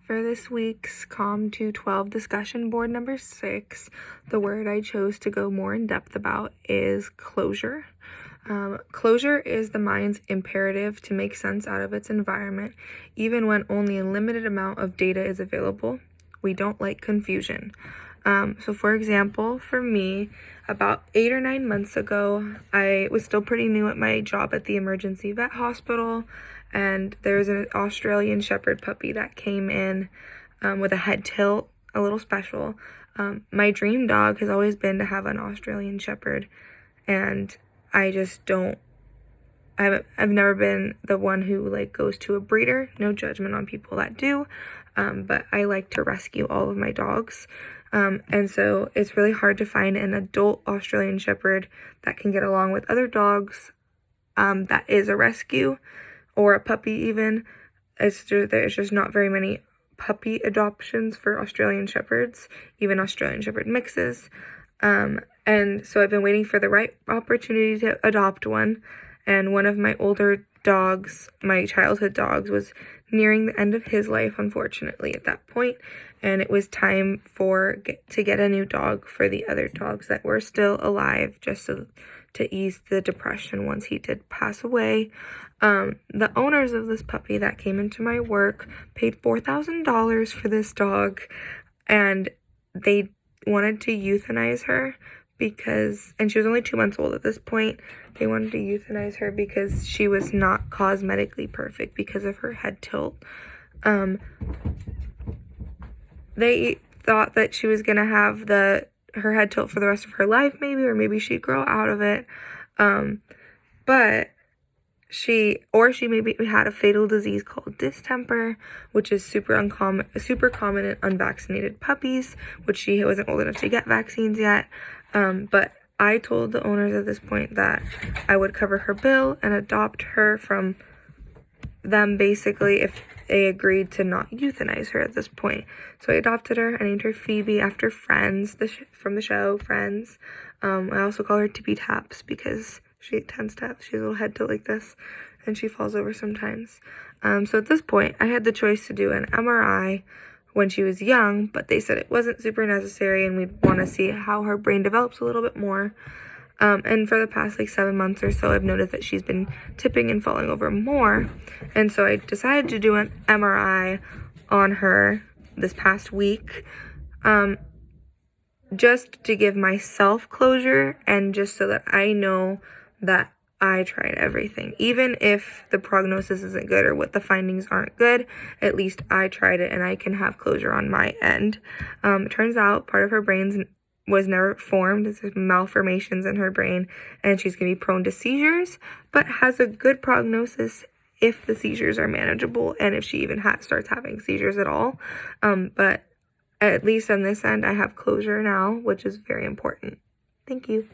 For this week's Comm 212 discussion board number 6, the word I chose to go more in depth about is closure. Closure is the mind's imperative to make sense out of its environment, even when only a limited amount of data is available. We don't like confusion. So for example, for me, about 8 or 9 months ago, I was still pretty new at my job at the emergency vet hospital, and there was an Australian Shepherd puppy that came in with a head tilt, a little special. My dream dog has always been to have an Australian Shepherd, and I just don't, I've never been the one who goes to a breeder. No judgment on people that do, but I like to rescue all of my dogs. And so it's really hard to find an adult Australian Shepherd that can get along with other dogs that is a rescue or a puppy even. There's just not very many puppy adoptions for Australian Shepherds, even Australian Shepherd mixes. And so I've been waiting for the right opportunity to adopt one. And one of my older dogs, my childhood dogs, was nearing the end of his life, unfortunately, at that point. And it was time to get a new dog for the other dogs that were still alive, just to ease the depression once he did pass away. The owners of this puppy that came into my work paid $4,000 for this dog, and they wanted to euthanize her and she was only 2 months old at this point. They wanted to euthanize her because she was not cosmetically perfect because of her head tilt. They thought that she was gonna have her head tilt for the rest of her life, maybe, or maybe she'd grow out of it. But she maybe had a fatal disease called distemper, which is super common in unvaccinated puppies, which she wasn't old enough to get vaccines yet. But I told the owners at this point that I would cover her bill and adopt her from them, basically, if they agreed to not euthanize her at this point. So I adopted her. I named her Phoebe after Friends, from the show Friends. I also call her Tippy Taps because she tends to have, she has a little head tilt like this, and she falls over sometimes. So at this point, I had the choice to do an MRI when she was young, but they said it wasn't super necessary, and we'd want to see how her brain develops a little bit more. And for the past 7 months or so, I've noticed that she's been tipping and falling over more. And so I decided to do an MRI on her this past week, just to give myself closure and just so that I know that I tried everything. Even if the prognosis isn't good or what the findings aren't good, at least I tried it and I can have closure on my end. It turns out part of her brain was never formed. There's malformations in her brain, and she's going to be prone to seizures, but has a good prognosis if the seizures are manageable and if she even starts having seizures at all. But at least on this end, I have closure now, which is very important. Thank you.